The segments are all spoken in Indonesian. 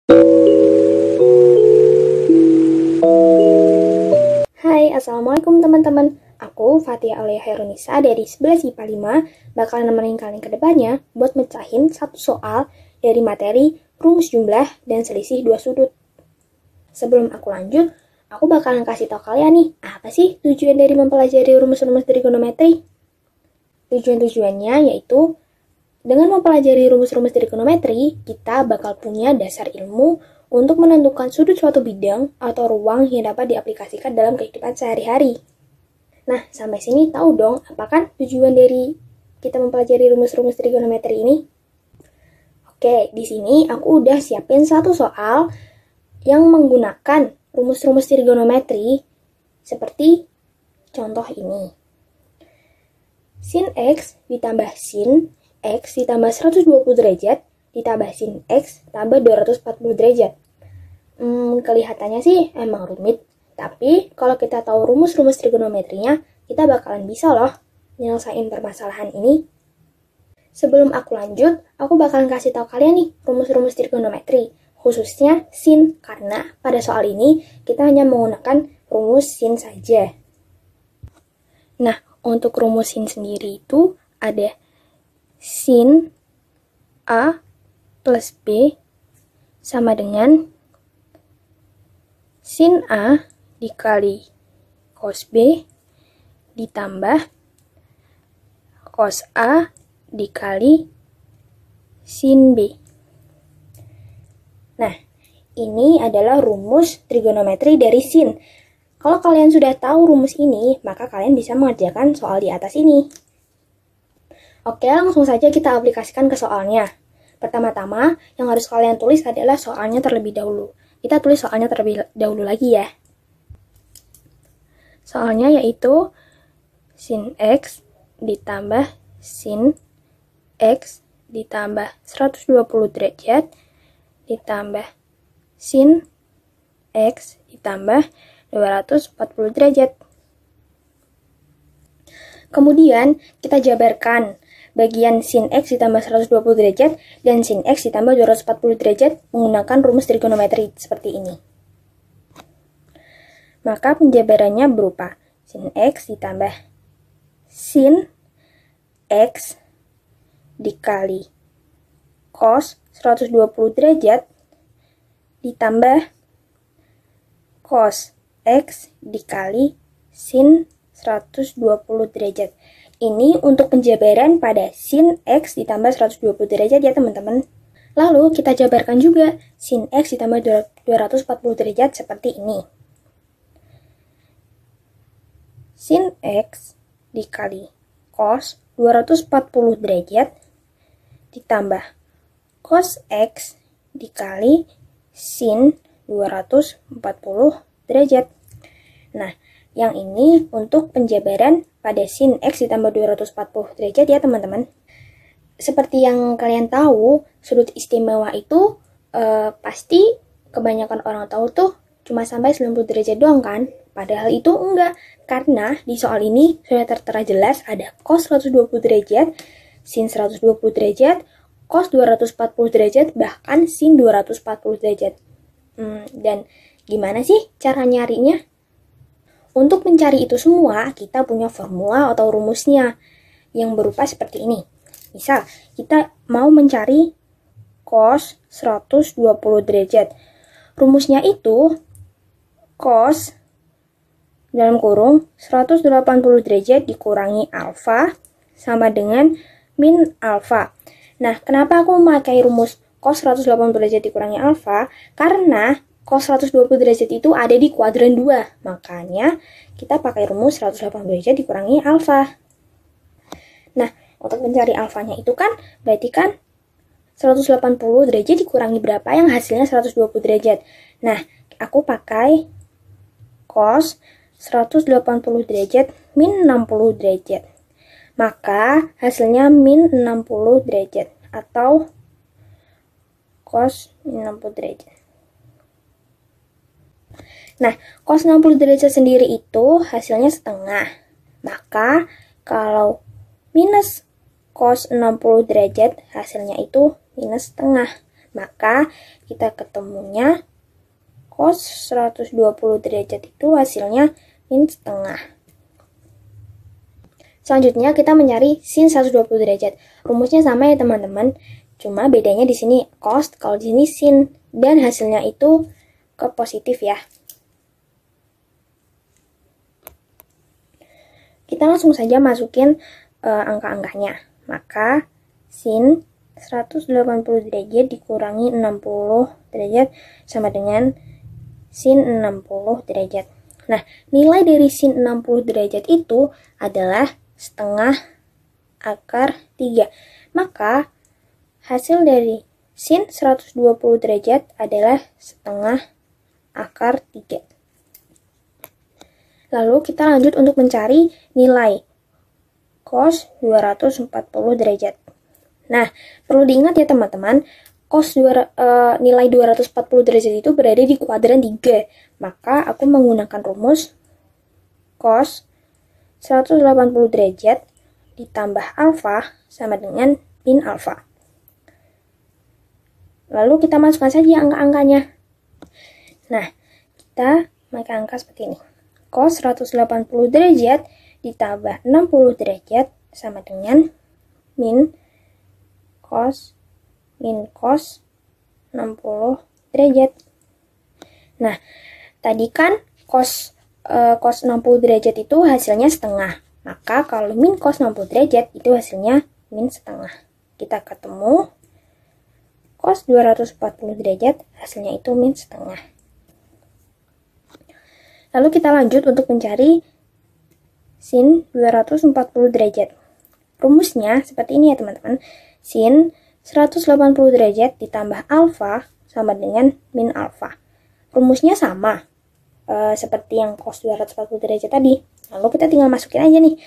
Hai, Assalamualaikum teman-teman. Aku Fatia Aulia Hairunisa dari 11 IPA 5 bakal nemenin kalian ke depannya buat mecahin satu soal dari materi rumus jumlah dan selisih dua sudut. Sebelum aku lanjut, aku bakalan kasih tahu kalian nih, apa sih tujuan dari mempelajari rumus-rumus trigonometri? Tujuan-tujuannya yaitu dengan mempelajari rumus-rumus trigonometri, kita bakal punya dasar ilmu untuk menentukan sudut suatu bidang atau ruang yang dapat diaplikasikan dalam kehidupan sehari-hari. Nah, sampai sini tahu dong apa kan tujuan dari kita mempelajari rumus-rumus trigonometri ini? Oke, di sini aku udah siapin satu soal yang menggunakan rumus-rumus trigonometri seperti contoh ini. Sin X ditambah sin X ditambah 120 derajat ditambah sin X tambah 240 derajat. Kelihatannya sih emang rumit, tapi kalau kita tahu rumus-rumus trigonometrinya, kita bakalan bisa loh nyelesain permasalahan ini. Sebelum aku lanjut, aku bakalan kasih tahu kalian nih rumus-rumus trigonometri, khususnya sin, karena pada soal ini kita hanya menggunakan rumus sin saja. Nah, untuk rumus sin sendiri itu ada sin A plus B sama dengan sin A dikali cos B ditambah cos A dikali sin B. Nah, ini adalah rumus trigonometri dari sin. Kalau kalian sudah tahu rumus ini, maka kalian bisa mengerjakan soal di atas ini. Oke, langsung saja kita aplikasikan ke soalnya. Pertama-tama, yang harus kalian tulis adalah soalnya terlebih dahulu. Kita tulis soalnya terlebih dahulu lagi ya. Soalnya yaitu sin X ditambah sin X ditambah 120 derajat ditambah sin X ditambah 240 derajat. Kemudian kita jabarkan bagian sin X ditambah 120 derajat dan sin X ditambah 240 derajat menggunakan rumus trigonometri seperti ini. Maka penjabarannya berupa sin X ditambah sin X dikali cos 120 derajat ditambah cos X dikali sin 120 derajat. Ini untuk penjabaran pada sin X ditambah 120 derajat ya teman-teman. Lalu kita jabarkan juga sin X ditambah 240 derajat seperti ini. Sin X dikali cos 240 derajat ditambah cos X dikali sin 240 derajat. Nah, yang ini untuk penjabaran pada sin X ditambah 240 derajat ya teman-teman. Seperti yang kalian tahu, sudut istimewa itu pasti kebanyakan orang tahu tuh cuma sampai 90 derajat doang kan? Padahal itu enggak, karena di soal ini sudah tertera jelas ada cos 120 derajat, sin 120 derajat, cos 240 derajat, bahkan sin 240 derajat. Dan gimana sih cara nyarinya? Untuk mencari itu semua, kita punya formula atau rumusnya yang berupa seperti ini. Misal, kita mau mencari cos 120 derajat. Rumusnya itu cos dalam kurung 180 derajat dikurangi alfa sama dengan min alfa. Nah, kenapa aku memakai rumus cos 180 derajat dikurangi alfa? Karena cos 120 derajat itu ada di kuadran 2. Makanya kita pakai rumus 180 derajat dikurangi alfa. Nah, untuk mencari alfanya itu kan berarti kan 180 derajat dikurangi berapa yang hasilnya 120 derajat. Nah, aku pakai cos 180 derajat min 60 derajat. Maka hasilnya min 60 derajat atau cos min 60 derajat. Nah, cos 60 derajat sendiri itu hasilnya setengah. Maka kalau minus cos 60 derajat hasilnya itu minus setengah. Maka kita ketemunya cos 120 derajat itu hasilnya min setengah. Selanjutnya kita mencari sin 120 derajat. Rumusnya sama ya teman-teman. Cuma bedanya di sini cos, kalau di sini sin, dan hasilnya itu ke positif ya. Kita langsung saja masukin angka-angkanya. Maka sin 180 derajat dikurangi 60 derajat sama dengan sin 60 derajat. Nah, nilai dari sin 60 derajat itu adalah setengah akar 3. Maka hasil dari sin 120 derajat adalah setengah akar 3. Lalu kita lanjut untuk mencari nilai cos 240 derajat. Nah, perlu diingat ya teman-teman, nilai 240 derajat itu berada di kuadran 3. Maka aku menggunakan rumus cos 180 derajat ditambah alfa sama dengan min alfa. Lalu kita masukkan saja angka-angkanya. Nah, kita pakai angka seperti ini. Cos 180 derajat ditambah 60 derajat sama dengan min cos 60 derajat. Nah, tadi kan cos 60 derajat itu hasilnya setengah. Maka kalau min cos 60 derajat itu hasilnya min setengah. Kita ketemu cos 240 derajat hasilnya itu min setengah. Lalu kita lanjut untuk mencari sin 240 derajat. Rumusnya seperti ini ya teman-teman. Sin 180 derajat ditambah alfa sama dengan min alfa. Rumusnya sama seperti yang cos 240 derajat tadi. Lalu kita tinggal masukin aja nih.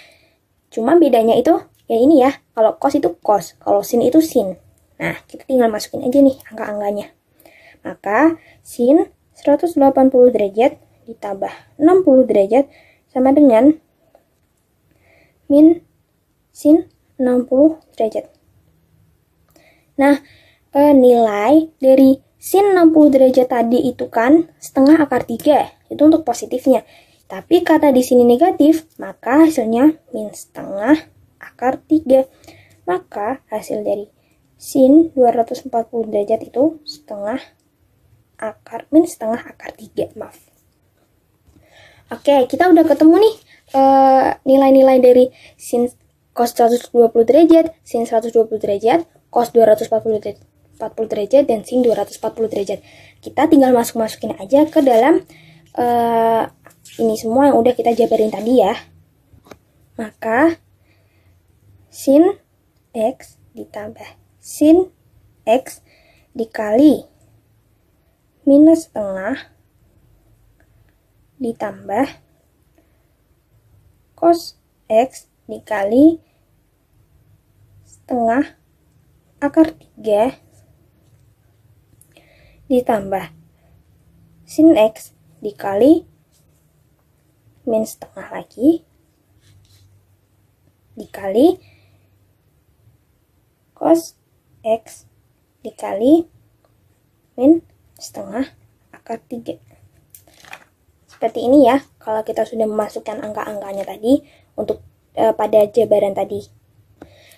Cuma bedanya itu ya ini ya. Kalau cos itu cos, kalau sin itu sin. Nah, kita tinggal masukin aja nih angka-angkanya. Maka sin 180 derajat ditambah 60 derajat sama dengan min sin 60 derajat. Nah, nilai dari sin 60 derajat tadi itu kan setengah akar 3. Itu untuk positifnya. Tapi karena di sini negatif, maka hasilnya min setengah akar 3. Maka hasil dari sin 240 derajat itu min setengah akar 3. Maaf. Oke, kita udah ketemu nih nilai-nilai dari sin cos 120 derajat, sin 120 derajat, cos 240 derajat, dan sin 240 derajat. Kita tinggal masukin aja ke dalam ini semua yang udah kita jabarin tadi ya. Maka sin x ditambah sin x dikali minus setengah ditambah cos x dikali setengah akar 3 ditambah sin x dikali min setengah lagi dikali cos x dikali min setengah akar 3. Seperti ini ya, kalau kita sudah memasukkan angka-angkanya tadi untuk pada jabaran tadi.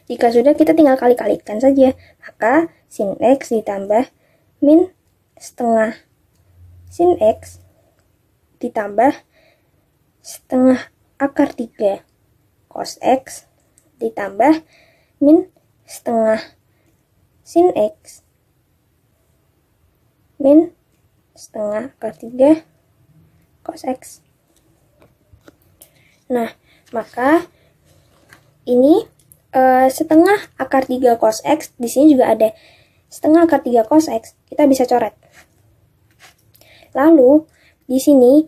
Jika sudah, kita tinggal kali-kalikan saja. Maka sin x ditambah min setengah sin x ditambah setengah akar 3 cos x ditambah min setengah sin x min setengah akar 3 cos x. Nah, maka ini setengah akar 3 cos x, di sini juga ada setengah akar 3 cos x, kita bisa coret. Lalu di sini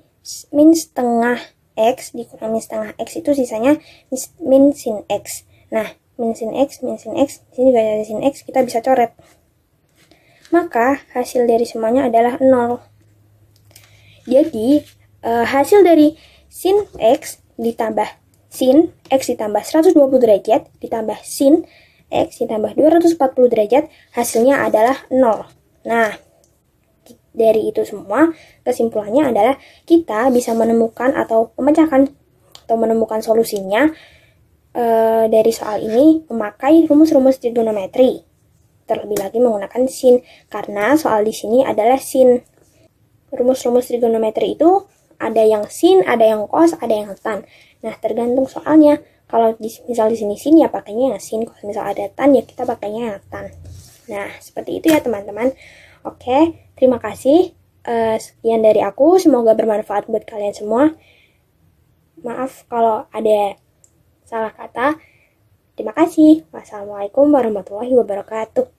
min setengah x dikurangi min setengah x itu sisanya min sin x. Nah, min sin x, di sini juga ada sin x, kita bisa coret. Maka hasil dari semuanya adalah 0. Jadi hasil dari sin x ditambah sin x ditambah 120 derajat ditambah sin x ditambah 240 derajat hasilnya adalah 0. Nah, dari itu semua, kesimpulannya adalah kita bisa menemukan atau memecahkan atau menemukan solusinya dari soal ini memakai rumus-rumus trigonometri. Terlebih lagi menggunakan sin, karena soal di sini adalah sin. Rumus-rumus trigonometri itu ada yang sin, ada yang cos, ada yang tan. Nah, tergantung soalnya. Kalau misal di sini sin, ya pakainya yang sin. Kalau misal ada tan, ya kita pakainya yang tan. Nah, seperti itu ya teman-teman. Oke, terima kasih. Sekian dari aku. Semoga bermanfaat buat kalian semua. Maaf kalau ada salah kata. Terima kasih. Wassalamualaikum warahmatullahi wabarakatuh.